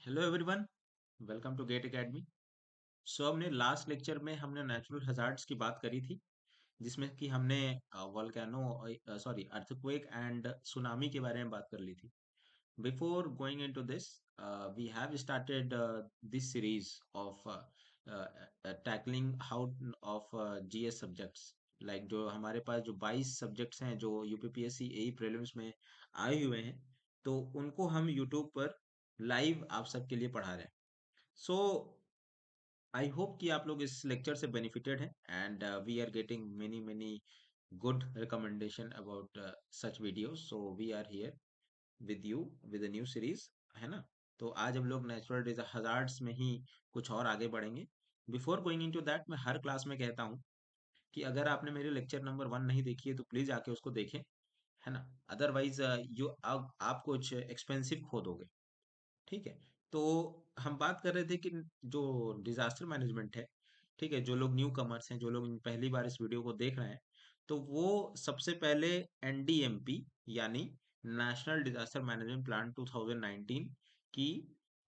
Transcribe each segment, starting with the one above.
Hello everyone, welcome to GATE academy. So हमने last lecture में हमने नेचुरल हजार्ड्स की बात करी थी, जिसमें कि हमने volcano sorry earthquake and tsunami के बारे में बात कर ली थी। Before going into this, we have started this series of tackling how of GS subjects. Like जो हमारे पास जो 22 सब्जेक्ट्स हैं जो यूपीपीएससी एई प्रीलिम्स में आए हुए हैं, तो उनको हम यूट्यूब पर लाइव आप सबके लिए पढ़ा रहे हैं। सो आई होप कि आप लोग इस लेक्चर से बेनिफिटेड हैं and we are getting many many good recommendation about such videos. So we are here with you with a new series, है ना। तो आज हम लोग नेचुरल हजार्ड्स में ही कुछ और आगे बढ़ेंगे। बिफोर गोइंग इनटू दैट, मैं हर क्लास में कहता हूँ कि अगर आपने मेरे लेक्चर नंबर 1 नहीं देखी है तो प्लीज आके उसको देखें, है ना। अदरवाइज यू आप कुछ एक्सपेंसिव खो दोगे। ठीक है। तो हम बात कर रहे थे कि जो डिजास्टर मैनेजमेंट है, ठीक है, जो लोग न्यू कमर्स हैं, जो लोग पहली बार इस वीडियो को देख रहे हैं, तो वो सबसे पहले एनडीएमपी यानी नेशनल डिजास्टर मैनेजमेंट प्लान 2019 की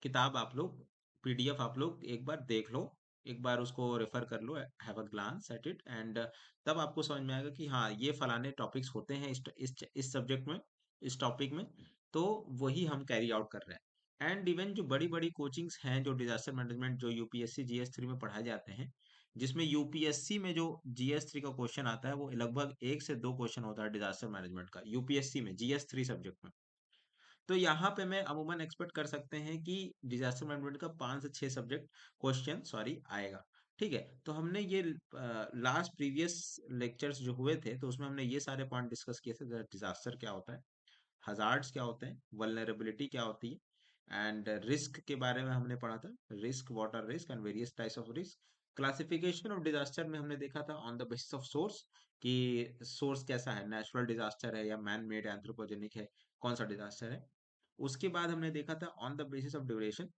किताब आप लोग, पीडीएफ आप लोग एक बार देख लो, एक बार उसको रेफर कर लो, have a glance at it, and तब आपको समझ में आएगा कि हाँ, ये फलाने टॉपिक्स होते हैं इस सब्जेक्ट में, इस टॉपिक में। तो वही हम कैरी आउट कर रहे हैं। एंड इवन जो बड़ी बड़ी कोचिंग्स हैं, जो डिजास्टर मैनेजमेंट जो यूपीएससी जीएस 3 में पढ़ाए जाते हैं, जिसमें यूपीएससी में जो जीएस 3 का क्वेश्चन आता है वो लगभग 1 से 2 क्वेश्चन होता है डिजास्टर मैनेजमेंट का यूपीएससी में जीएस 3 सब्जेक्ट में। तो यहाँ पे मैं अमूमन एक्सपेक्ट कर सकते हैं कि डिजास्टर मैनेजमेंट का 5 से 6 सब्जेक्ट क्वेश्चन सॉरी आएगा। ठीक है। तो हमने ये लास्ट प्रीवियस लेक्चर्स जो हुए थे, तो उसमें हमने ये सारे पॉइंट डिस्कस किए थे। डिजास्टर क्या होता है, हजार्ड्स क्या होते हैं, वल्नरेबिलिटी क्या होती है, एंड रिस्क के बारे में हमने पढ़ा था। Risk, water risk and various types of risk. Classification of disaster में हमने देखा था on the basis of source, कि सोर्स कैसा है, नेचुरल डिजास्टर है या मैन मेड एंथ्रोपोजेनिक है, कौन सा डिजास्टर है। उसके बाद हमने देखा था on the basis of duration,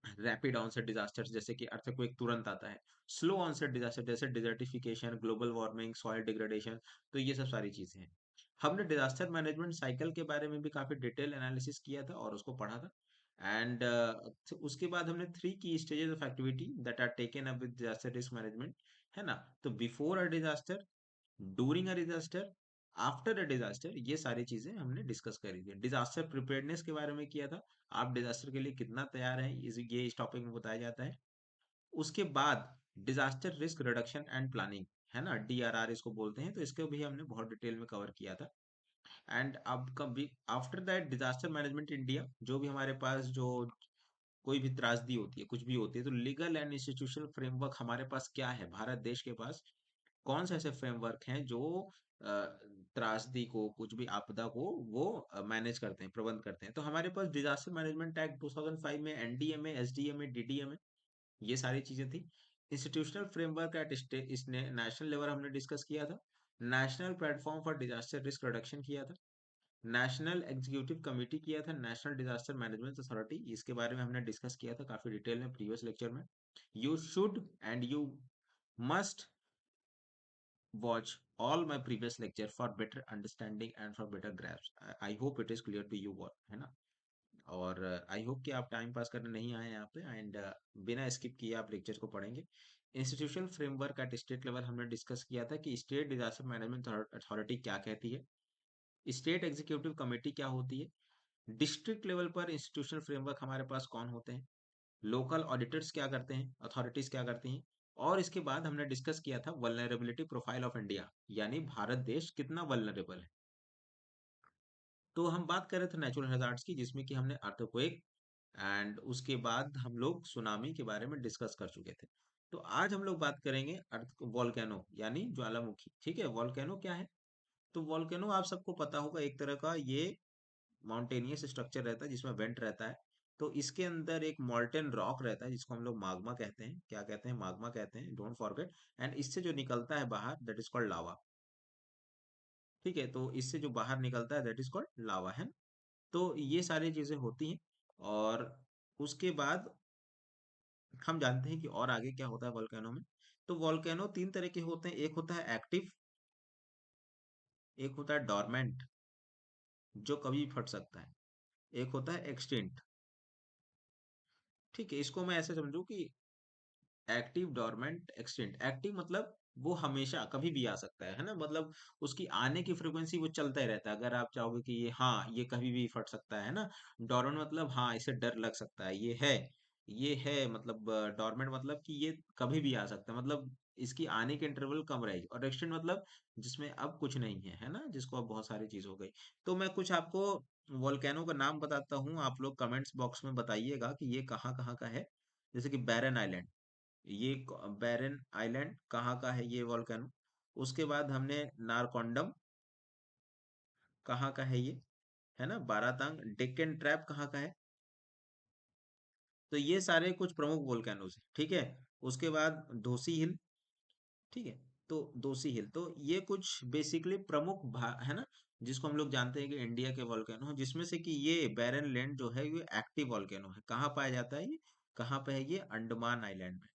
rapid onset disaster जैसे कि अर्थक्वेक तुरंत आता है, स्लो ऑनसेट डिजास्टर जैसे desertification, global warming, soil degradation. तो ये सब सारी चीजें हैं। हमने डिजास्टर मैनेजमेंट साइकिल के बारे में भी काफी डिटेल एनालिसिस किया था और उसको पढ़ा था। एंड उसके बाद हमने 3 की stages of activity that are taken up with disaster risk management, है ना। तो before a disaster, during a disaster, after a disaster, ये सारी चीजें हमने डिस्कस करी थी। डिजास्टर प्रिपेयर्डनेस के बारे में किया था, आप डिजास्टर के लिए कितना तैयार हैं, ये इस टॉपिक में बताया जाता है। उसके बाद disaster risk reduction and planning, है ना, डीआरआर इसको बोलते हैं, तो इसको भी हमने बहुत डिटेल में कवर किया था। एंड अब कभी after that disaster management India, जो भी हमारे पास जो कोई भी त्रासदी होती है, कुछ भी होती है, तो लीगल एंड इंस्टीट्यूशनल फ्रेमवर्क हमारे पास क्या है, भारत देश के पास कौन से ऐसे फ्रेमवर्क हैं जो अ, त्रासदी को, कुछ भी आपदा को वो मैनेज करते हैं, प्रबंध करते हैं। तो हमारे पास डिजास्टर मैनेजमेंट एक्ट 2005 में एनडीएमए, एसडीएमए, डीडीएमए, ये सारी चीजें थी। इंस्टीट्यूशनल फ्रेमवर्क एट स्टेट, इसने नेशनल लेवल हमने डिस्कस किया था। National platform for disaster risk reduction किया था। नेशनल एग्जीक्यूटिव कमेटी किया था, नेशनल डिजास्टर मैनेजमेंट अथॉरिटी, इसके बारे में हमने डिस्कस किया था काफी डिटेल में प्रीवियस लेक्चर में। You should and you must watch all my previous lecture for better understanding and for better grasp. I hope it is clear to you all, है ना। और आई होप कि आप टाइम पास करने नहीं आए यहाँ पे, एंड बिना स्किप किए आप लेक्चर को पढ़ेंगे। Institutional framework at state level हमने डिस्कस किया था कि स्टेट डिजास्टर मैनेजमेंट अथॉरिटी क्या कहती है, स्टेट एग्जीक्यूटिव कमेटी क्या होती है, डिस्ट्रिक्ट लेवल पर इंस्टीट्यूशनल फ्रेमवर्क हमारे पास कौन होते हैं, लोकल ऑडिटर्स क्या करते हैं, अथॉरिटीज क्या करती हैं। और इसके बाद हमने डिस्कस किया था वल्नरेबिलिटी प्रोफाइल ऑफ इंडिया, यानी भारत देश कितना वल्नरेबल है। तो हम बात कर रहे थे नेचुरल हैजार्ड्स की, जिसमें कि हमने अर्थक्वेक एंड उसके बाद हम लोग सुनामी के बारे में डिस्कस कर चुके थे। तो आज हम लोग बात करेंगे अर्थ वॉल्केनो यानी ज्वालामुखी। ठीक है, वॉल्केनो क्या है। तो वॉल्केनो आप सबको पता होगा, एक तरह का ये माउंटेनियस स्ट्रक्चर रहता है जिसमें वेंट रहता है। तो इसके अंदर एक मॉल्टेन रॉक रहता है जिसको हम लोग माग्मा कहते हैं। क्या कहते हैं, माग्मा कहते हैं, डोंट फॉरगेट। एंड इससे जो निकलता है बाहर, दैट इज कॉल्ड लावा। ठीक है, तो इससे जो बाहर निकलता है दैट इज कॉल्ड लावा, है ना? तो ये सारी चीजें होती हैं। और उसके बाद हम जानते हैं कि और आगे क्या होता है वॉल्केनो में। तो वॉल्केनो 3 तरह के होते हैं, एक होता है एक्टिव, एक होता है डोरमेंट, जो कभी भी फट सकता है, एक होता है एक्सटिंक्ट। ठीक है, इसको मैं ऐसे समझू कि एक्टिव, डोरमेंट, एक्सटिंक्ट। एक्टिव मतलब वो हमेशा कभी भी आ सकता है ना, मतलब उसकी आने की फ्रीक्वेंसी वो चलता ही रहता है। अगर आप चाहोगे कि ये, हाँ, ये कभी भी फट सकता है ना। डोरमेंट मतलब हाँ, इसे डर लग सकता है, ये है मतलब। डोरमेंट मतलब कि ये कभी भी आ सकता है, मतलब इसकी आने के इंटरवल कम रहेगी। और एक्सटेंट मतलब जिसमें अब कुछ नहीं है ना, जिसको अब बहुत सारी चीज हो गई। तो मैं कुछ आपको वोल्केनो का नाम बताता हूँ, आप लोग कमेंट्स बॉक्स में बताइएगा कि ये कहाँ कहाँ का है। जैसे कि बैरन आइलैंड, ये बैरन आइलैंड कहाँ का है ये वॉल्केनो। उसके बाद हमने नारकोंडम, कहाँ का है ये, है ना। बारातांग, डेक्कन ट्रैप कहाँ का है। तो ये सारे कुछ प्रमुख वोल्केनोज हैं, ठीक है। उसके बाद दोसी हिल, ठीक है। तो दोसी हिल, तो ये कुछ बेसिकली प्रमुख है ना, जिसको हम लोग जानते हैं कि इंडिया के वोल्केनो हैं, जिसमें से कि ये बैरन लैंड जो है ये एक्टिव वोल्केनो है। कहाँ पाया जाता है ये, कहाँ पे है ये, अंडमान आइलैंड में।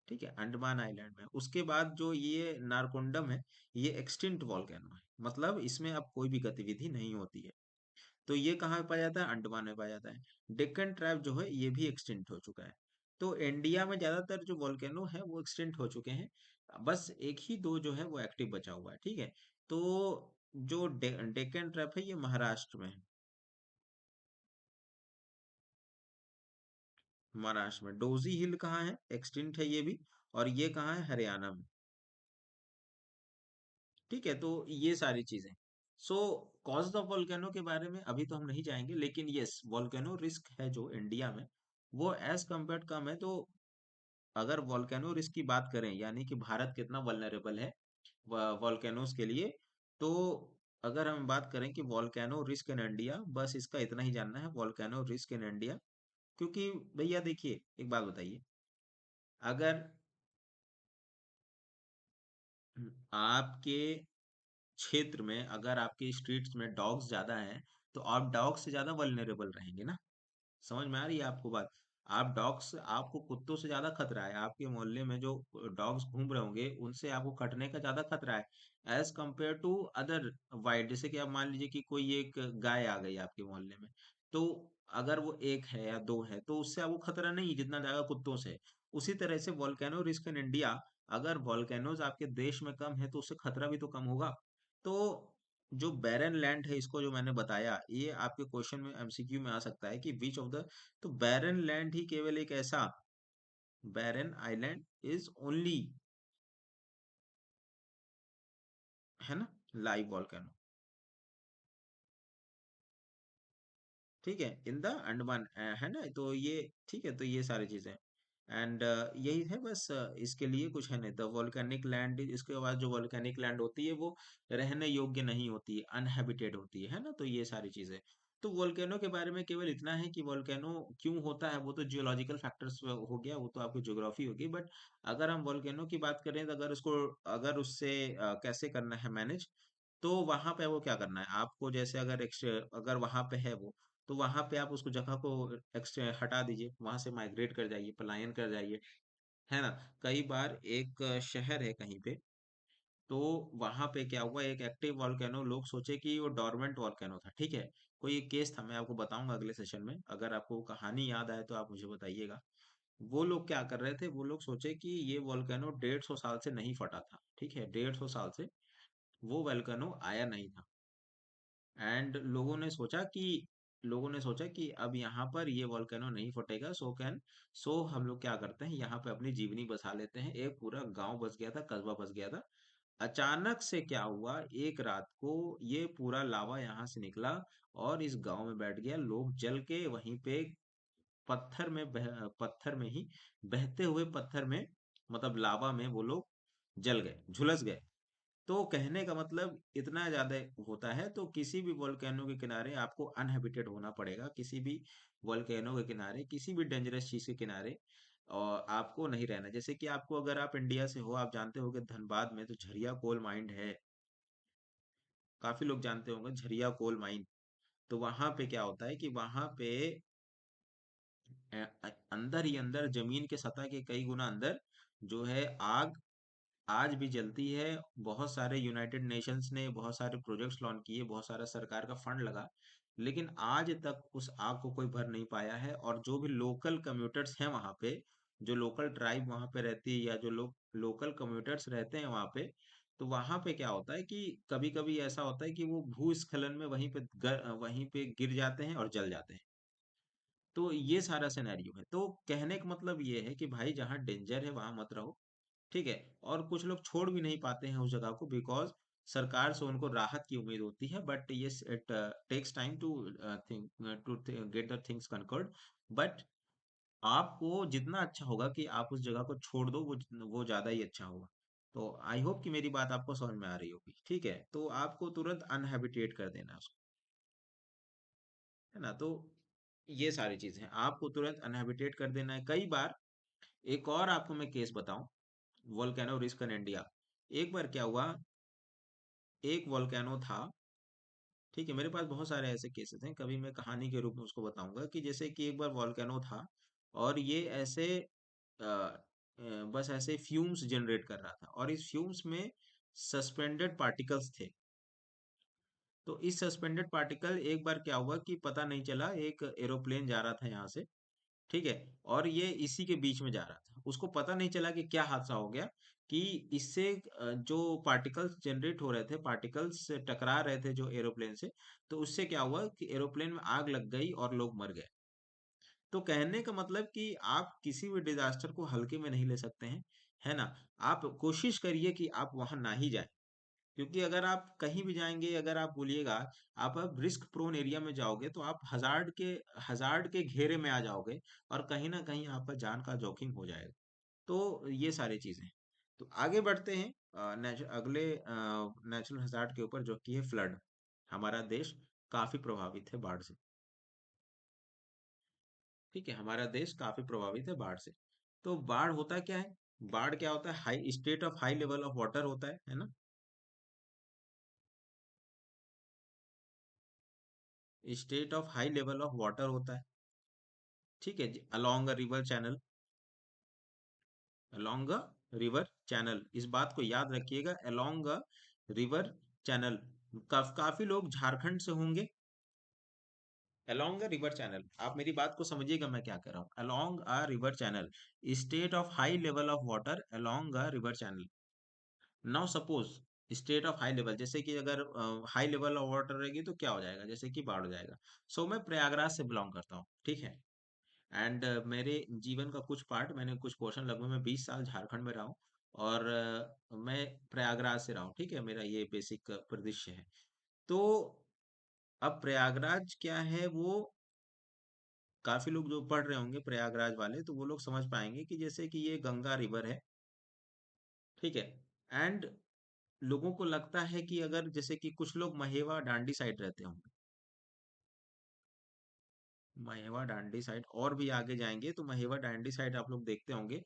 ठीक है, अंडमान आइलैंड में। उसके बाद जो ये नारकोंडम है, ये एक्सटिंक्ट वॉल्केनो है, मतलब इसमें अब कोई भी गतिविधि नहीं होती है। तो ये कहाँ पाया जाता है, अंडमान में पाया जाता है। डेक्कन ट्रैप जो है ये भी एक्सटिंक्ट हो चुका है। तो इंडिया में ज्यादातर जो वॉल्केनो है वो एक्सटिंक्ट हो चुके हैं। बस एक ही दो जो है वो एक्टिव बचा हुआ है, ठीक है। तो जो डेक्कन ट्रैप है ये महाराष्ट्र में है। महाराष्ट्र में डोजी हिल कहाँ है, एक्सटिंक्ट है ये भी। और ये कहाँ है, हरियाणा में। ठीक है, तो ये सारी चीजें। सो कॉज ऑफ वोल्केनो के बारे में अभी तो हम नहीं जाएंगे, लेकिन यस, वोल्केनो रिस्क है जो इंडिया में, वो एज कम्पेयर कम है। तो अगर वोल्केनो रिस्क की बात करें, यानी कि भारत कितना वल्नरेबल है वोल्केनोज के लिए, तो अगर हम बात करें कि वोल्केनो रिस्क इन इंडिया, बस इसका इतना ही जानना है, वोल्केनो रिस्क इन इंडिया। क्योंकि भैया देखिए, एक बात बताइए, अगर आपके क्षेत्र में, अगर आपके स्ट्रीट्स में डॉग्स ज्यादा हैं, तो आप डॉग से ज्यादा वल्नरेबल रहेंगे ना। समझ में आ रही है आपको बात। आप डॉग्स, आपको कुत्तों से ज्यादा खतरा है, आपके मोहल्ले में जो डॉग्स घूम रहे होंगे उनसे आपको कटने का ज्यादा खतरा है, as compare to other wild. जैसे कि आप मान लीजिए कि कोई एक गाय आ गई आपके मोहल्ले में, तो अगर वो एक है या दो है तो उससे आपको खतरा नहीं है जितना ज्यादा कुत्तों से। उसी तरह से वोल्केनो रिस्क इन इंडिया, अगर वोल्केनोज आपके देश में कम है तो उससे खतरा भी तो कम होगा। तो जो बैरन लैंड है, इसको जो मैंने बताया, ये आपके क्वेश्चन में एमसीक्यू में आ सकता है कि विच ऑफ द, तो बैरन लैंड ही केवल एक ऐसा, बैरन आइलैंड इज ओनली, है ना, लाइव वॉल्केनो। ठीक है, इन द अंडमान, है ना। तो ये ठीक है, तो ये सारी चीजें एंड यही है बस। इसके लिए कुछ है नहीं। द वॉल्केनिक लैंड, इसके बाद जो वॉल्केनिक लैंड होती है वो रहने योग्य नहीं होती है, अनहेबिटेड होती है ना। तो ये सारी चीजें। तो वोल्केनो के बारे में केवल इतना है कि वोल्केनो क्यों होता है वो तो जियोलॉजिकल फैक्टर्स हो गया, वो तो आपकी ज्योग्राफी होगी। बट अगर हम वोल्केनो की बात करें, तो अगर उसको, अगर उससे कैसे करना है मैनेज, तो वहां पे वो क्या करना है आपको, जैसे अगर अगर वहां पे है वो, तो वहां पे आप उसको जगह को हटा दीजिए, वहां से माइग्रेट कर जाइए, पलायन कर जाइए, है ना। कई बार एक शहर है कहीं पे, तो वहां पे क्या हुआ, एक एक्टिव वॉल्केनो, लोग सोचे कि वो डोरमेंट वॉल्केनो था, ठीक है। कोई एक केस था, मैं आपको बताऊंगा अगले सेशन में, अगर आपको वो कहानी याद आए तो आप मुझे बताइएगा। वो लोग क्या कर रहे थे, वो लोग सोचे कि ये वॉल्केनो 150 साल से नहीं फटा था, ठीक है, 150 साल से वो वॉल्केनो आया नहीं था। एंड लोगों ने सोचा कि अब यहाँ पर ये वॉल्केनो नहीं फटेगा, सो हम लोग क्या करते हैं, यहाँ पे अपनी जीवनी बसा लेते हैं। एक पूरा गांव बस गया था, कस्बा बस गया था। अचानक से क्या हुआ, एक रात को ये पूरा लावा यहाँ से निकला और इस गांव में बैठ गया। लोग जल के वहीं पे पत्थर में ही, बहते हुए पत्थर में, मतलब लावा में वो लोग जल गए, झुलस गए। तो कहने का मतलब इतना ज्यादा होता है। तो किसी भी वोल्केनो के किनारे आपको अनहेबिटेड होना पड़ेगा, किसी भी वोल्केनो के किनारे, किसी भी डेंजरस चीज के किनारे, और आपको नहीं रहना। जैसे कि आपको, अगर आप इंडिया से हो, आप जानते होंगे धनबाद में तो झरिया कोल माइंड है, काफी लोग जानते होंगे झरिया कोल माइंड। तो वहां पे क्या होता है कि वहां पे अंदर ही अंदर, जमीन के सतह के कई गुना अंदर, जो है आग आज भी जलती है। बहुत सारे यूनाइटेड नेशंस ने बहुत सारे प्रोजेक्ट्स लॉन्च किए, बहुत सारा सरकार का फंड लगा, लेकिन आज तक उस आग को कोई भर नहीं पाया है। और जो भी लोकल कम्यूटर्स हैं वहां पे, जो लोकल ट्राइब वहां पे रहती है, या जो लोग लोकल कम्यूटर्स रहते हैं वहां पे, तो वहां पे क्या होता है कि कभी कभी ऐसा होता है कि वो भूस्खलन में वहीं पे गिर जाते हैं और जल जाते हैं। तो ये सारा सिनेरियो है। तो कहने का मतलब ये है कि भाई जहाँ डेंजर है वहां मत रहो। ठीक है। और कुछ लोग छोड़ भी नहीं पाते हैं उस जगह को, बिकॉज सरकार से उनको राहत की उम्मीद होती है। But yes, it takes time to think, to get the things conquered. But आपको जितना अच्छा होगा कि आप उस जगह को छोड़ दो, वो ज्यादा ही अच्छा होगा। तो आई होप कि मेरी बात आपको समझ में आ रही होगी। ठीक है, तो आपको तुरंत अनहैबिटेट कर देना है उसको, है ना। तो ये सारी चीजें हैं, आपको तुरंत अनहैबिटेट कर देना है। कई बार एक और आपको मैं केस बताऊं, वोल्केनो रिस्क इन इंडिया। एक बार क्या हुआ, एक वोल्केनो था। ठीक है, मेरे पास बहुत सारे ऐसे केसेस हैं, कभी मैं कहानी के रूप में उसको बताऊंगा कि जैसे कि एक बार वोल्केनो था, और ये ऐसे बस ऐसे फ्यूम्स जनरेट कर रहा था, और इस फ्यूम्स में सस्पेंडेड पार्टिकल्स थे। तो इस सस्पेंडेड पार्टिकल, एक बार क्या हुआ कि पता नहीं चला, एक एरोप्लेन जा रहा था यहाँ से। ठीक है। और ये इसी के बीच में जा रहा था, उसको पता नहीं चला कि क्या हादसा हो गया, कि इससे जो पार्टिकल्स जनरेट हो रहे थे, पार्टिकल्स टकरा रहे थे जो एरोप्लेन से, तो उससे क्या हुआ कि एरोप्लेन में आग लग गई और लोग मर गए। तो कहने का मतलब कि आप किसी भी डिजास्टर को हल्के में नहीं ले सकते हैं, है ना। आप कोशिश करिए कि आप वहां ना ही जाएं, क्योंकि अगर आप कहीं भी जाएंगे, अगर आप बोलिएगा, आप अब रिस्क प्रोन एरिया में जाओगे, तो आप हजार्ड के घेरे में आ जाओगे, और कहीं ना कहीं आपका जान का जोखिम हो जाएगा। तो ये सारी चीजें हैं। तो आगे बढ़ते हैं अगले नेचुरल हजार्ड के ऊपर, जो कि है फ्लड। हमारा देश काफी प्रभावित है बाढ़ से। ठीक है, हमारा देश काफी प्रभावित है बाढ़ से। तो बाढ़ होता क्या है? बाढ़ क्या होता है? High state of high level of water होता है ना। State of high level of water होता है। ठीक है जी, along a river channel, along a river channel, इस बात को याद रखिएगा, अलोंग अ रिवर चैनल। काफी लोग झारखंड से होंगे। अलोंग अ रिवर चैनल, आप मेरी बात को समझिएगा मैं क्या कर रहा हूँ। Along a river channel, state of high level of water along a river channel. Now suppose, state of high level, जैसे कि अगर हाई लेवल ऑफ वाटर रहेगी तो क्या हो जाएगा, जैसे कि बाढ़ हो जाएगा। सो मैं प्रयागराज से बिलोंग करता हूँ, ठीक है। एंड मेरे जीवन का कुछ पार्ट, मैंने कुछ पोर्शन, लगभग मैं 20 साल झारखंड में रहा हूँ, और मैं प्रयागराज से रहा हूँ। ठीक है, मेरा ये बेसिक परिदृश्य है। तो अब प्रयागराज क्या है, वो काफी लोग जो पढ़ रहे होंगे प्रयागराज वाले, तो वो लोग समझ पाएंगे कि जैसे कि ये गंगा रिवर है। ठीक है। एंड लोगों को लगता है कि अगर जैसे कि कुछ लोग महेवा डांडी साइड रहते होंगे, महेवा डांडी साइड, और भी आगे जाएंगे तो महेवा डांडी साइड आप लोग देखते होंगे,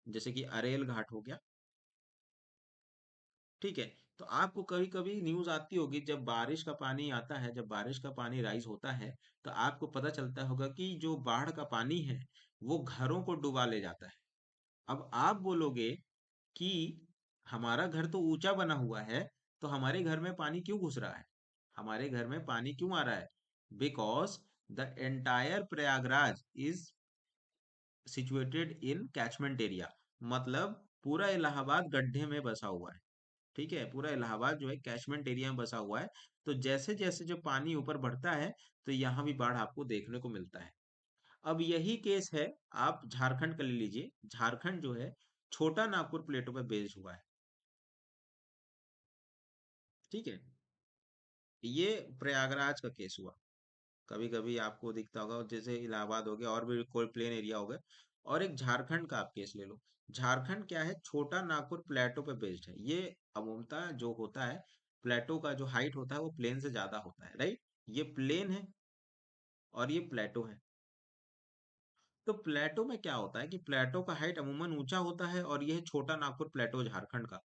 जैसे कि अरेल घाट हो गया। ठीक है। तो आपको कभी कभी न्यूज आती होगी, जब बारिश का पानी आता है, जब बारिश का पानी राइज होता है, तो आपको पता चलता होगा कि जो बाढ़ का पानी है, वो घरों को डुबा ले जाता है। अब आप बोलोगे कि हमारा घर तो ऊंचा बना हुआ है, तो हमारे घर में पानी क्यों घुस रहा है, हमारे घर में पानी क्यों आ रहा है? Because the entire Prayagraj is situated in catchment area. मतलब पूरा इलाहाबाद गड्ढे में बसा हुआ है। ठीक है, पूरा इलाहाबाद जो है कैचमेंट एरिया में बसा हुआ है। तो जैसे जैसे जो पानी ऊपर बढ़ता है, तो यहाँ भी बाढ़ आपको देखने को मिलता है। अब यही केस है, आप झारखंड का ले लीजिए। झारखंड जो है, छोटा नागपुर प्लेटो पे बेस्ड हुआ है। ठीक है। ये प्रयागराज का केस हुआ। कभी कभी आपको दिखता होगा, जैसे इलाहाबाद हो गया, और भी कोई प्लेन एरिया हो गया। और एक झारखंड का आप केस ले लो। झारखंड क्या है, छोटा नागपुर प्लेटो पे बेस्ड है ये। अमूमता जो होता है, प्लेटो का जो हाइट होता है वो प्लेन से ज्यादा होता है, राइट। ये प्लेन है, और ये प्लेटो है। तो प्लेटो में क्या होता है कि प्लेटो का हाइट अमूमन ऊंचा होता है, और यह छोटा नागपुर प्लेटो झारखंड का।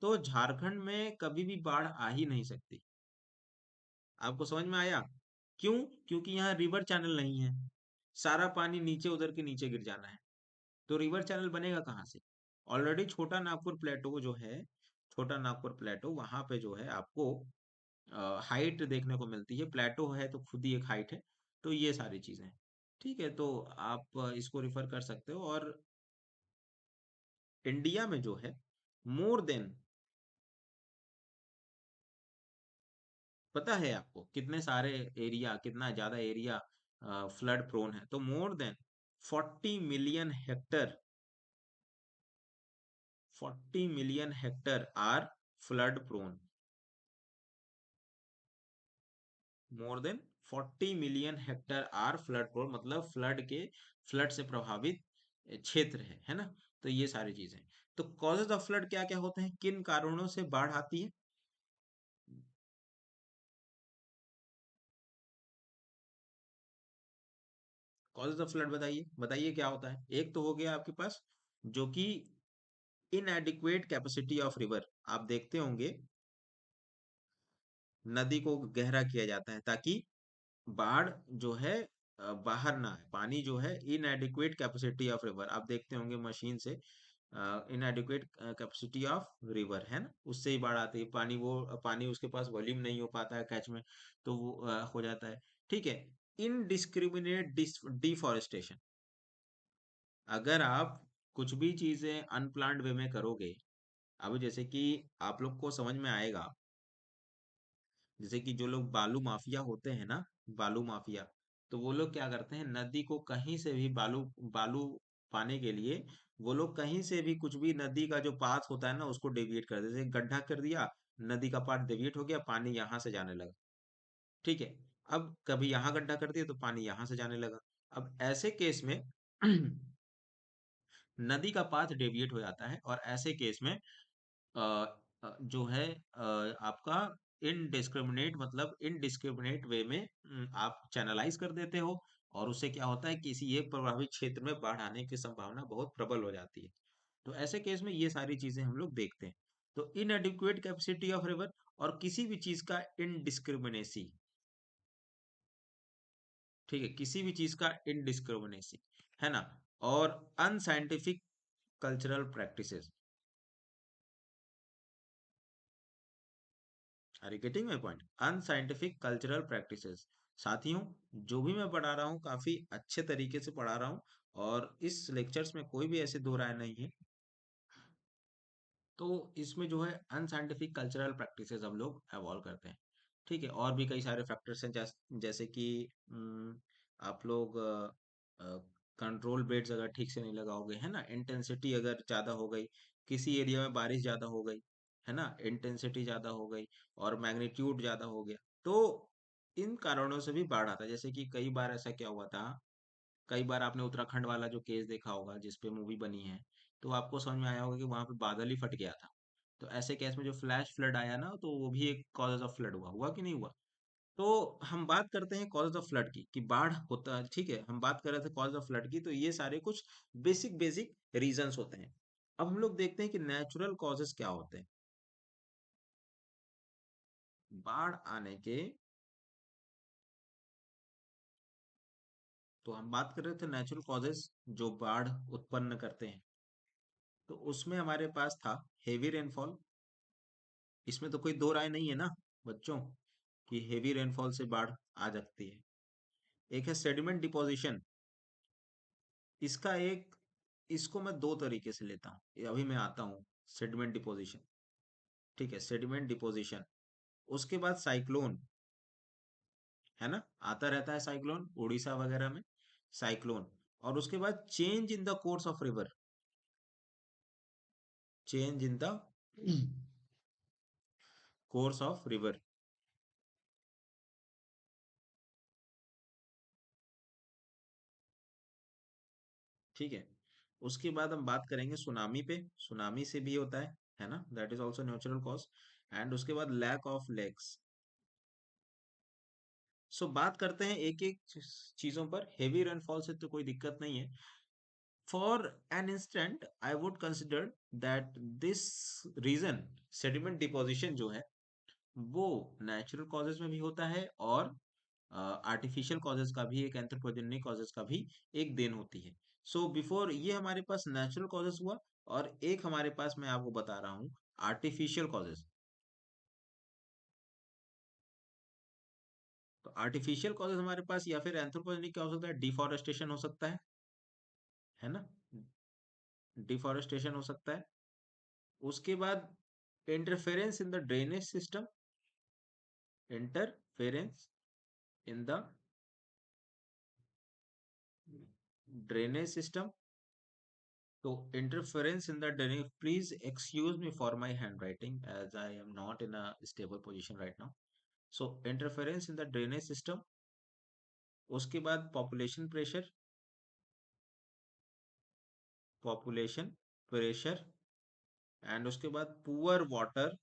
तो झारखंड में कभी भी बाढ़ आ ही नहीं सकती। आपको समझ में आया? क्यों? क्योंकि यहाँ रिवर चैनल नहीं है, सारा पानी नीचे उधर के नीचे गिर जाना है। तो रिवर चैनल बनेगा कहाँ से? ऑलरेडी छोटा नागपुर प्लेटो जो है, छोटा नागपुर प्लेटो, वहां पे जो है आपको हाइट देखने को मिलती है, प्लेटो है तो खुद ही एक हाइट है। तो ये सारी चीजें हैं। ठीक है, तो आप इसको रिफर कर सकते हो। और इंडिया में जो है, मोर देन, पता है आपको कितने सारे एरिया, कितना ज्यादा एरिया फ्लड प्रोन है? तो more than 40 million hectare, 40 million hectare are flood prone. More than 40 million hectare are flood prone, मतलब फ्लड से प्रभावित क्षेत्र है ना? तो ये सारी चीजें। तो कॉजेज ऑफ फ्लड क्या क्या होते हैं, किन कारणों से बाढ़ आती है? कॉजेज ऑफ फ्लड बताइए, बताइए क्या होता है। एक तो हो गया आपके पास जो कि इनएडिक्वेट कैपेसिटी ऑफ रिवर। आप देखते होंगे नदी को गहरा किया जाता है ताकि बाढ़ जो है बाहर ना आए। पानी जो है, इनएडिक्वेट कैपेसिटी ऑफ रिवर, आप देखते होंगे मशीन से, इनएडिक्वेट कैपेसिटी ऑफ रिवर है ना, उससे ही बाढ़ आती है। पानी उसके पास वॉल्यूम नहीं हो पाता है कैच में, तो वो हो जाता है। ठीक है। इनडिस्क्रिमिनेट डिफॉरेस्टेशन, अगर आप कुछ भी चीजें अनप्लान्ड वे में करोगे, अब जैसे कि आप लोग को समझ में आएगा, जैसे कि जो लोग बालू माफिया होते हैं ना, बालू माफिया, तो वो लोग क्या करते हैं, नदी को कहीं से भी बालू बालू पाने के लिए वो लोग कहीं से भी कुछ भी, नदी का जो पाथ होता है ना उसको डेविएट कर देते हैं। गड्ढा कर दिया, नदी का पाथ डेविएट हो गया, पानी यहाँ से जाने लगा। ठीक है। अब कभी यहाँ गड्ढा कर दिया तो पानी यहाँ से जाने लगा। अब ऐसे केस में नदी का पाथ डेविएट हो जाता है, और ऐसे केस में अ, जो है आपका इनडिस्क्रिमिनेट, मतलब इनडिस्क्रिमिनेट वे में आप चैनलाइज कर देते हो, और उससे क्या होता है, किसी एक प्रभावित क्षेत्र में बाढ़ आने की संभावना बहुत प्रबल हो जाती है। तो ऐसे केस में ये सारी चीजें हम लोग देखते हैं। तो इनएडिक्वेट कैपेसिटी ऑफ रिवर, और किसी भी चीज का इनडिस्क्रिमिनेसी, ठीक है, किसी भी चीज का इनडिस्क्रिमिनेसी, है ना? और unscientific cultural practices. Are you getting my point? Unscientific cultural practices. साथियों, जो भी मैं पढ़ा रहा हूँ काफी अच्छे तरीके से पढ़ा रहा हूँ, और इस लेक्चर्स में कोई भी ऐसे दो राय नहीं है। तो इसमें जो है अनसाइंटिफिक कल्चरल प्रैक्टिसेस हम लोग अवॉल्व करते हैं। ठीक है, और भी कई सारे फैक्टर्स हैं, जैसे कि आप लोग कंट्रोल बेड्स अगर ठीक से नहीं लगाओगे, है ना, इंटेंसिटी अगर ज्यादा हो गई, किसी एरिया में बारिश ज्यादा हो गई, है ना, इंटेंसिटी ज्यादा हो गई, और मैग्नीट्यूड ज्यादा हो गया, तो इन कारणों से भी बाढ़ आता है। जैसे कि कई बार ऐसा क्या हुआ था, कई बार आपने उत्तराखंड वाला जो केस देखा होगा जिस पे मूवी बनी है, तो आपको समझ में आया होगा कि वहां पे बादल ही फट गया था। तो ऐसे केस में जो फ्लैश फ्लड आया ना, तो वो भी एक कॉज ऑफ फ्लड हुआ, हुआ कि नहीं हुआ? तो हम बात करते हैं कॉज ऑफ फ्लड की, कि बाढ़ होता है, ठीक है, हम बात कर रहे थे कॉज ऑफ फ्लड की, तो ये सारे कुछ बेसिक बेसिक रीजंस होते हैं। अब हम लोग देखते हैं कि नेचुरल कॉजेस क्या होते हैं बाढ़ आने के। तो हम बात कर रहे थे नेचुरल कॉजेस जो बाढ़ उत्पन्न करते हैं, तो उसमें हमारे पास था हेवी रेनफॉल। इसमें तो कोई दो राय नहीं है ना बच्चों, कि हेवी रेनफॉल से बाढ़ आ सकती है। एक है सेडिमेंट डिपोजिशन। इसका एक इसको मैं दो तरीके से लेता हूँ, अभी मैं आता हूँ। सेडिमेंट डिपोजिशन, ठीक है, सेडिमेंट डिपोजिशन। उसके बाद साइक्लोन, है ना, आता रहता है साइक्लोन उड़ीसा वगैरह में, साइक्लोन। और उसके बाद change in the course of river, change in the course of river. ठीक है। उसके बाद हम बात करेंगे सुनामी पे, सुनामी से भी होता है ना, that is also natural cause. And उसके बाद लैक ऑफ लेक्स। सो बात करते हैं एक एक चीजों पर। हेवी रेनफॉल से तो कोई दिक्कत नहीं है। For an instant I would consider that this region, sediment deposition जो है, वो नेचुरल कॉजेज में भी होता है, और आर्टिफिशियल कॉजेज का भी, एक एंथ्रोपोजेनिक कॉजेज का भी एक देन होती है। सो बिफोर ये हमारे पास नेचुरल कॉजेज हुआ, और एक हमारे पास मैं आपको बता रहा हूँ आर्टिफिशियल कॉजेज। तो आर्टिफिशियल कॉजेज हमारे पास या फिर एंथ्रोपोजेनिक क्या हो सकता है, डिफॉरेस्टेशन हो सकता है ना, डिफॉरेस्टेशन हो सकता है। उसके बाद interference in the drainage system, interference in the drainage system. तो interference in the drainage, please excuse me for my handwriting as I am not in a stable position right now. So interference in the drainage system, उसके बाद population pressure, and उसके बाद poor water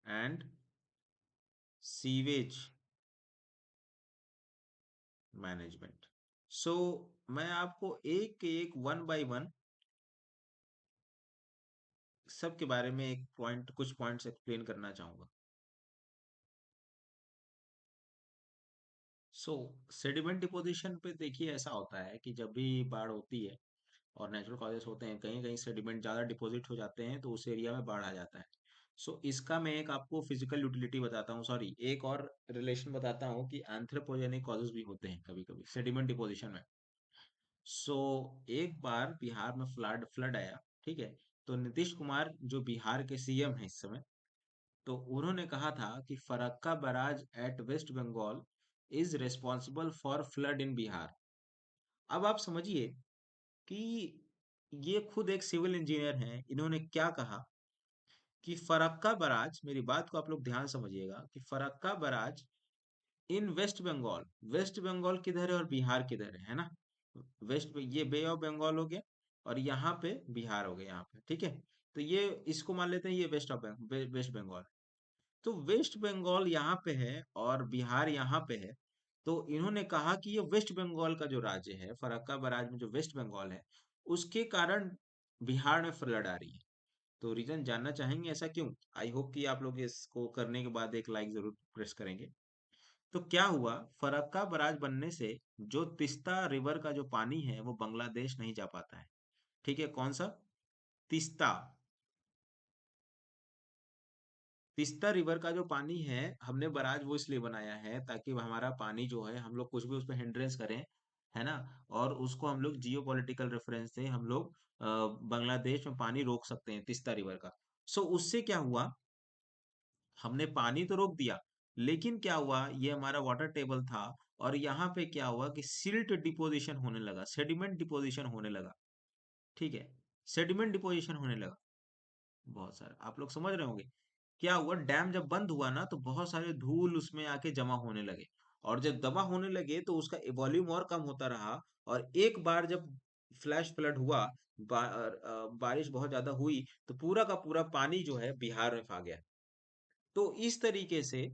and sewage management. So मैं आपको एक एक one by one सबके बारे में एक पॉइंट, कुछ पॉइंट्स एक्सप्लेन करना चाहूंगा। सो सेडिमेंट डिपोजिशन पे देखिए, ऐसा होता है कि जब भी बाढ़ होती है और नेचुरल कॉजेस होते हैं, कहीं कहीं सेडिमेंट ज़्यादा डिपॉजिट हो जाते हैं तो उस एरिया में बाढ़ आ जाता है। सो इसका मैं एक आपको फिजिकल यूटिलिटी बताता हूँ, सॉरी एक और रिलेशन बताता हूँ कि एंथ्रोपोजेनिक कॉजेस भी होते हैं कभी कभी सेडिमेंट डिपोजिशन में। सो एक बार बिहार में फ्लड फ्लड आया, ठीक है। तो नीतीश कुमार जो बिहार के सीएम हैं इस समय, तो उन्होंने कहा था कि Farakka barrage at West Bengal is responsible for flood in Bihar. अब आप समझिए कि ये खुद एक सिविल इंजीनियर हैं, इन्होंने क्या कहा कि फरक्का बराज, मेरी बात को आप लोग ध्यान समझिएगा, कि फरक्का बराज इन वेस्ट बंगाल, वेस्ट बंगाल किधर है और बिहार किधर है ना। वेस्ट, ये बे ऑफ बंगाल हो गया और यहाँ पे बिहार हो गया यहाँ पे, ठीक है। तो ये इसको मान लेते हैं ये वेस्ट बंगाल। तो वेस्ट बंगाल यहाँ पे है और बिहार यहाँ पे है। तो इन्होंने कहा कि ये वेस्ट बंगाल का जो राज्य है, फरक्का बराज में जो वेस्ट बंगाल है, उसके कारण बिहार में फ्लड आ रही है। तो रीजन जानना चाहेंगे ऐसा क्यों? आई होप कि आप लोग इसको करने के बाद एक लाइक जरूर प्रेस करेंगे। तो क्या हुआ, फरक्का बराज बनने से जो तिस्ता रिवर का जो पानी है वो बांग्लादेश नहीं जा पाता है। ठीक है, कौन सा? तिस्ता, तिस्ता रिवर का जो पानी है, हमने बराज वो इसलिए बनाया है ताकि हमारा पानी जो है, हम लोग कुछ भी उस पर हिंड्रेंस करें, है ना, और उसको हम लोग जियो पॉलिटिकल रेफरेंस से हम लोग बांग्लादेश में पानी रोक सकते हैं तिस्ता रिवर का। सो उससे क्या हुआ, हमने पानी तो रोक दिया, लेकिन क्या हुआ, ये हमारा वाटर टेबल था और यहाँ पे क्या हुआ कि सिल्ट डिपोजिशन होने लगा, सेडिमेंट डिपोजिशन होने लगा। ठीक है, सेडिमेंट डिपोजिशन होने लगा बहुत सारा, आप लोग समझ रहे होंगे। क्या हुआ, डैम जब बंद हुआ ना तो बहुत सारे धूल उसमें आके जमा होने लगे, और जब जमा होने लगे तो उसका वॉल्यूम और कम होता रहा। और एक बार जब फ्लैश फ्लड हुआ, बारिश बहुत ज्यादा हुई, तो पूरा का पूरा पानी जो है बिहार में आ गया। तो इस तरीके से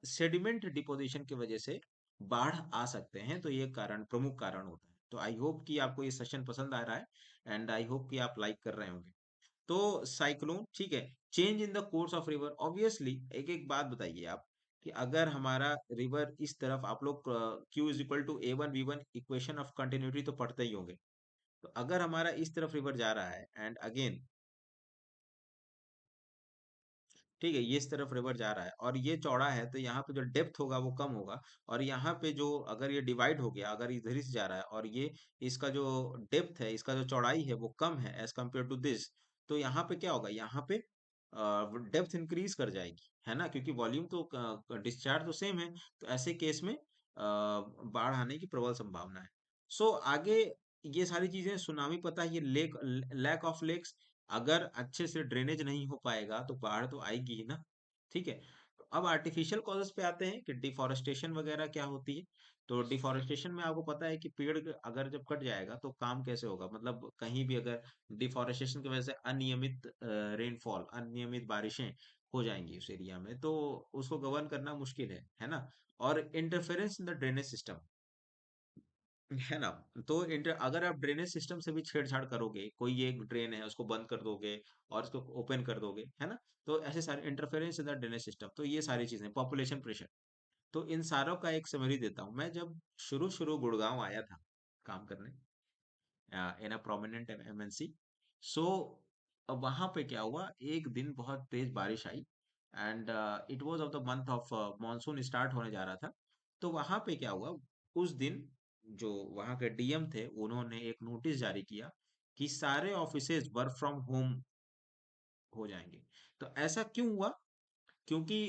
सेडिमेंट डिपोजिशन की वजह से बाढ़ आ सकते हैं, तो ये कारण, प्रमुख कारण होता है। तो आई होप कि आपको ये सेशन पसंद आ रहा है एंड आई होप कि आप लाइक कर रहे होंगे। तो साइक्लोन, ठीक है, change in the course of river, obviously एक एक बात बताइए आप कि अगर हमारा रिवर इस तरफ, आप लोग Q is equal to A1 V1 equation of continuity तो पढ़ते ही होंगे। तो अगर हमारा इस तरफ रिवर जा रहा है एंड अगेन, ठीक है, ये इस तरफ रिवर जा रहा है और ये चौड़ा है, तो यहाँ पे जो डेप्थ होगा वो कम होगा। और यहाँ पे जो, अगर ये डिवाइड हो गया, अगर इधर ही से जा रहा है और ये, इसका जो डेप्थ है, इसका जो चौड़ाई है वो कम है एज कम्पेयर टू दिस, तो यहाँ पे क्या होगा, यहाँ पे डेप्थ इंक्रीज कर जाएगी, है ना, क्योंकि वॉल्यूम तो, डिस्चार्ज तो सेम है। तो ऐसे केस में बाढ़ आने की प्रबल संभावना है। सो आगे ये सारी चीजें, सुनामी पता है, ये लैक ऑफ लेक्स, अगर अच्छे से ड्रेनेज नहीं हो पाएगा तो बाढ़ तो आएगी ही ना। ठीक है, तो अब आर्टिफिशियल कॉजेस पे आते हैं कि डिफॉरेस्टेशन वगैरह क्या होती है। तो डिफॉरेस्टेशन में आपको पता है कि पेड़ अगर जब कट जाएगा तो काम कैसे होगा, मतलब कहीं भी अगर डिफॉरेस्टेशन की वजह से अनियमित रेनफॉल, अनियमित बारिशें हो जाएंगी उस एरिया में, तो उसको गवर्न करना मुश्किल है ना। और interference in the drainage system, है ना। तो अगर आप ड्रेनेज सिस्टम से भी छेड़छाड़ करोगे, कोई एक ड्रेन है उसको बंद कर दोगे और उसको ओपन कर दोगे, है ना, तो ऐसे सारे interference in the drainage system, तो ये सारी चीजें, पॉपुलेशन प्रेशर, तो इन सारों का एक समरी देता हूँ। मैं जब शुरू शुरू गुड़गांव आया था काम करने इन अ प्रोमिनेंट एमएनसी, सो वहां पे क्या हुआ, एक दिन बहुत तेज बारिश आई and it was of the month of monsoon start होने जा रहा था। तो वहां पे क्या हुआ, उस दिन जो वहां के डीएम थे उन्होंने एक नोटिस जारी किया कि सारे ऑफिसेज वर्क फ्रॉम होम हो जाएंगे। तो ऐसा क्यों हुआ? क्योंकि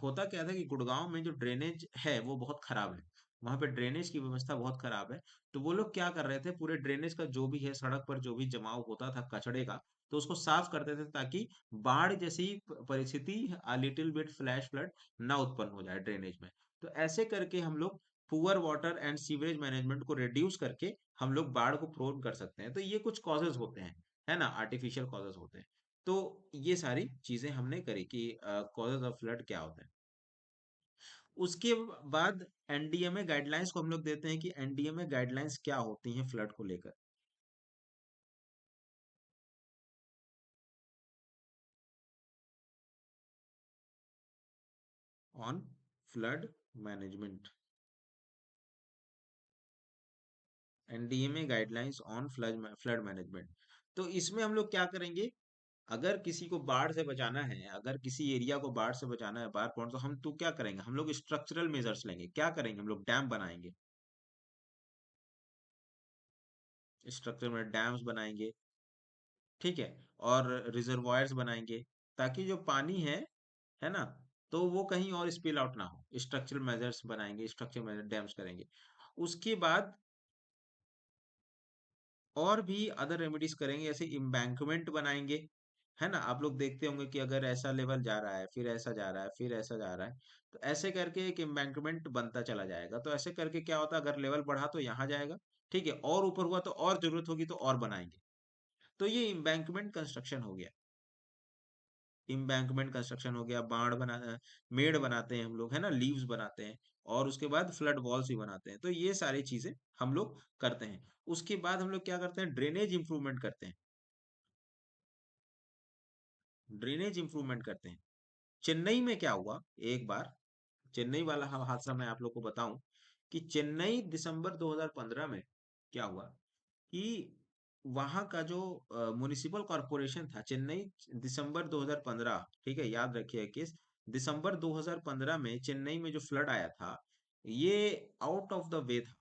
होता क्या था कि गुड़गांव में जो ड्रेनेज है वो बहुत खराब है। वहां पे ड्रेनेज की व्यवस्था बहुत खराब है। तो वो लोग क्या कर रहे थे, पूरे ड्रेनेज का जो भी है, सड़क पर जो भी जमाव होता था कचड़े का, तो उसको साफ करते थे ताकि बाढ़ जैसी परिस्थिति, लिटिल बिट फ्लैश फ्लड ना उत्पन्न हो जाए ड्रेनेज में। तो ऐसे करके हम लोग poor water and sewerage management को रिड्यूस करके हम लोग बाढ़ को प्रोन कर सकते हैं। तो ये कुछ कॉजेज होते हैं, है ना, आर्टिफिशियल कॉजेज होते हैं। तो ये सारी चीजें हमने करी कि कॉजेज ऑफ फ्लड क्या होते हैं। उसके बाद एनडीएमए गाइडलाइंस को हम लोग देते हैं कि एनडीएमए गाइडलाइंस क्या होती हैं फ्लड को लेकर। On flood management, NDMA guidelines on flood management. तो इसमें हम लोग क्या करेंगे, अगर किसी को बाढ़ से बचाना है, अगर किसी एरिया को बाढ़ से बचाना है, बाढ़ पहुंच, तो हम तो क्या करेंगे, हम लोग स्ट्रक्चरल मेजर्स लेंगे। क्या करेंगे, हम लोग डैम बनाएंगे, स्ट्रक्चर में डैम्स बनाएंगे, ठीक है, और रिजर्वायर्स बनाएंगे, ताकि जो पानी है ना, तो वो कहीं और स्पिल आउट ना हो। स्ट्रक्चरल मेजर्स बनाएंगे, स्ट्रक्चरल मेजर डैम्स करेंगे। उसके बाद और भी अदर रेमेडीज करेंगे, जैसे इम्बैंकमेंट बनाएंगे, है ना। आप लोग देखते होंगे कि अगर ऐसा लेवल जा रहा है, फिर ऐसा जा रहा है, फिर ऐसा जा रहा है, तो ऐसे करके एक इम्बैंकमेंट बनता चला जाएगा। तो ऐसे करके क्या होता है, अगर लेवल बढ़ा तो यहाँ जाएगा, ठीक है, और ऊपर हुआ तो और जरूरत होगी तो और बनाएंगे। तो ये इम्बैंकमेंट कंस्ट्रक्शन हो गया। इम्बैंकमेंट कंस्ट्रक्शन हो गया, मेड़ बनाते हैं हम लोग, है ना, लीव्स बनाते हैं, और उसके बाद फ्लड वॉल्स भी बनाते हैं। तो ये सारी चीजें हम लोग करते हैं। उसके बाद हम लोग क्या करते हैं, ड्रेनेज इंप्रूवमेंट करते हैं। ड्रेनेज इंप्रूवमेंट करते हैं। चेन्नई में क्या हुआ, एक बार चेन्नई वाला हादसा मैं आप लोग को बताऊं, कि चेन्नई दिसंबर 2015 में क्या हुआ कि वहां का जो म्युनिसिपल कॉरपोरेशन था चेन्नई, दिसंबर 2015, ठीक है, याद रखिए कि दिसंबर 2015 में चेन्नई में जो फ्लड आया था, ये आउट ऑफ द वे था।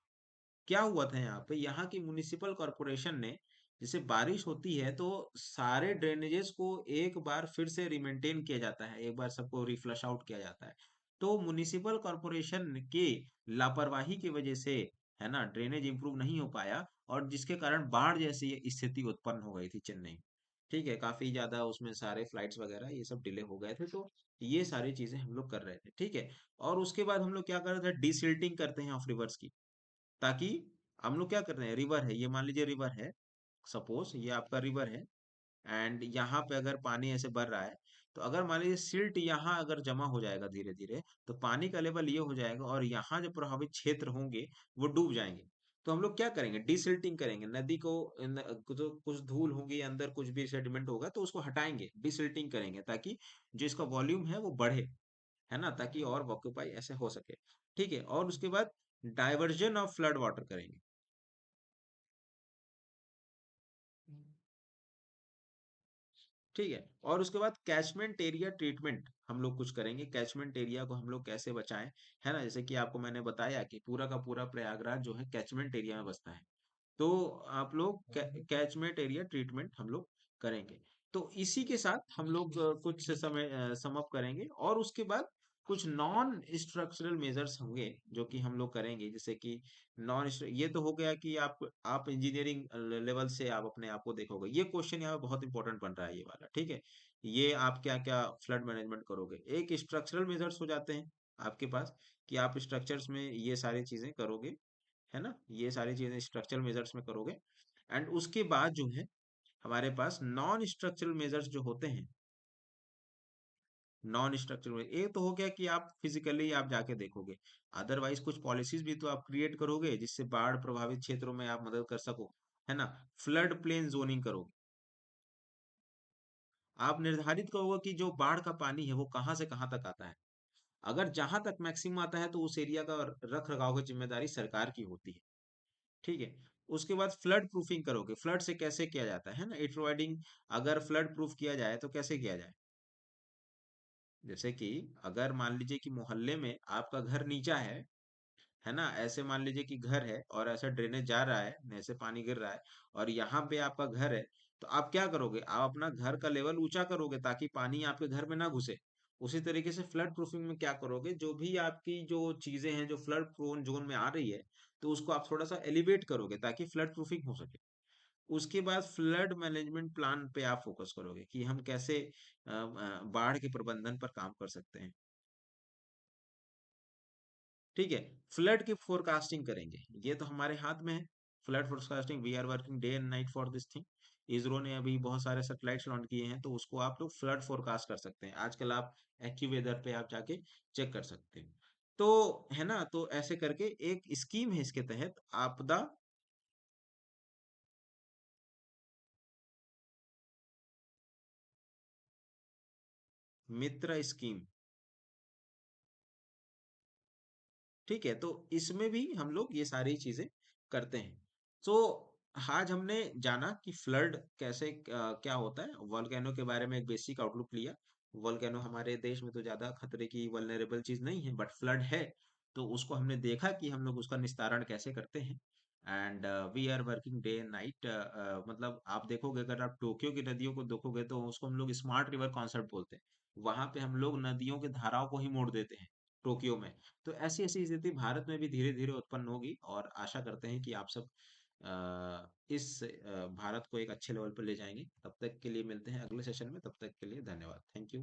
क्या हुआ था यहाँ पे, यहाँ की म्युनिसिपल कॉरपोरेशन ने, जैसे बारिश होती है तो सारे ड्रेनेजेस को एक बार फिर से रिमेंटेन किया जाता है, एक बार सबको रिफ्लश आउट किया जाता है। तो म्युनिसिपल कॉरपोरेशन के लापरवाही की वजह से, है ना, ड्रेनेज इंप्रूव नहीं हो पाया, और जिसके कारण बाढ़ जैसी स्थिति उत्पन्न हो गई थी चेन्नई में। ठीक है, काफी ज्यादा उसमें सारे फ्लाइट्स वगैरह ये सब डिले हो गए थे। तो ये सारी चीजें हम लोग कर रहे थे, ठीक है। और उसके बाद हम लोग क्या कर रहे थे, डिसिल्टिंग करते हैं ऑफ रिवर्स की, ताकि हम लोग क्या कर रहे हैं, रिवर है, ये मान लीजिए रिवर है, सपोज ये आपका रिवर है, एंड यहाँ पे अगर पानी ऐसे बढ़ रहा है, तो अगर मान लीजिए सिल्ट यहाँ अगर जमा हो जाएगा धीरे धीरे, तो पानी का लेवल ये हो जाएगा, और यहाँ जो प्रभावित क्षेत्र होंगे वो डूब जाएंगे। तो हम लोग क्या करेंगे, डिसिल्टिंग करेंगे नदी को, कुछ धूल होगी अंदर, कुछ भी सेडिमेंट होगा तो उसको हटाएंगे, डिसिल्टिंग करेंगे, ताकि जो इसका वॉल्यूम है वो बढ़े, है ना, ताकि और ऑक्यूपाई ऐसे हो सके। ठीक है, और उसके बाद डाइवर्जन ऑफ फ्लड वाटर करेंगे। ठीक है, और उसके बाद कैचमेंट एरिया ट्रीटमेंट हम लोग कुछ करेंगे। कैचमेंट एरिया को हम लोग कैसे बचाएं, है ना, जैसे कि आपको मैंने बताया कि पूरा का पूरा प्रयागराज जो है कैचमेंट एरिया में बसता है। तो आप लोग कैचमेंट एरिया ट्रीटमेंट हम लोग करेंगे। तो इसी के साथ हम लोग कुछ समय सम अप करेंगे, और उसके बाद कुछ नॉन स्ट्रक्चरल मेजर्स होंगे जो कि हम लोग करेंगे, जैसे कि ये तो हो गया कि आप इंजीनियरिंग लेवल से आप अपने आप को देखोगे। ये क्वेश्चन यहाँ पे बहुत इंपॉर्टेंट बन रहा है ये वाला, ठीक है। ये आप क्या क्या फ्लड मैनेजमेंट करोगे, एक स्ट्रक्चरल मेजर्स हो जाते हैं आपके पास, कि आप स्ट्रक्चर्स में ये सारी चीजें करोगे, है ना, ये सारी चीजें स्ट्रक्चरल मेजर्स में करोगे। एंड उसके बाद जो है हमारे पास नॉन स्ट्रक्चरल मेजर्स जो होते हैं, नॉन स्ट्रक्चरल, ये तो हो गया कि आप फिजिकली आप जाके देखोगे। अदरवाइज कुछ पॉलिसीज भी तो आप क्रिएट करोगे जिससे बाढ़ प्रभावित क्षेत्रों में आप मदद कर सको, है ना। फ्लड प्लेन जोनिंग करोगे, आप निर्धारित करोगे कि जो बाढ़ का पानी है वो कहाँ से कहाँ तक आता है। अगर जहां तक मैक्सिमम आता है तो उस एरिया का रख रखाव की जिम्मेदारी सरकार की होती है, ठीक है। उसके बाद फ्लड प्रूफिंग करोगे, फ्लड से कैसे किया जाता है ना, इट प्रोवाइडिंग, अगर फ्लड प्रूफ किया जाए तो कैसे किया जाए। जैसे कि अगर मान लीजिए कि मोहल्ले में आपका घर नीचा है ना? ऐसे मान लीजिए कि घर है और ऐसा ड्रेनेज जा रहा है, ऐसे पानी गिर रहा है और यहाँ पे आपका घर है, तो आप क्या करोगे? आप अपना घर का लेवल ऊंचा करोगे ताकि पानी आपके घर में ना घुसे। उसी तरीके से फ्लड प्रूफिंग में क्या करोगे? जो भी आपकी जो चीजें हैं जो फ्लड प्रोन जोन में आ रही है, तो उसको आप थोड़ा सा एलिवेट करोगे ताकि फ्लड प्रूफिंग हो सके। उसके बाद फ्लड मैनेजमेंट प्लान पे आप फोकस करोगे कि हम कैसे बाढ़ के प्रबंधन पर काम कर सकते हैं। ठीक है। फ्लड की फोरकास्टिंग करेंगे, ये तो हमारे हाथ में है। Flood forecasting, we are working day and night for this thing. ISRO ने अभी बहुत सारे सैटेलाइट्स लॉन्च किए हैं, तो उसको आप लोग फ्लड फोरकास्ट कर सकते हैं। आजकल आप एक्यूवेदर पे आप जाके चेक कर सकते हैं। तो है ना, तो ऐसे करके एक स्कीम है इसके तहत, आपदा मित्र स्कीम। ठीक है, तो इसमें भी हम लोग ये सारी चीजें करते हैं। तो आज हमने जाना कि फ्लड कैसे क्या होता है, वोल्केनो के बारे में एक बेसिक आउटलुक लिया। वोल्केनो हमारे देश में तो ज्यादा खतरे की वल्नरेबल चीज नहीं है, बट फ्लड है, तो उसको हमने देखा कि हम लोग उसका निस्तारण कैसे करते हैं। And we are working day and night. मतलब आप देखोगे, अगर आप टोक्यो की नदियों को देखोगे तो उसको हम लोग स्मार्ट रिवर कॉन्सेप्ट बोलते हैं। वहां पे हम लोग नदियों के धाराओं को ही मोड़ देते हैं टोक्यो में। तो ऐसी ऐसी स्थिति भारत में भी धीरे धीरे उत्पन्न होगी, और आशा करते हैं कि आप सब इस भारत को एक अच्छे लेवल पर ले जाएंगे। तब तक के लिए मिलते हैं अगले सेशन में, तब तक के लिए धन्यवाद, थैंक यू।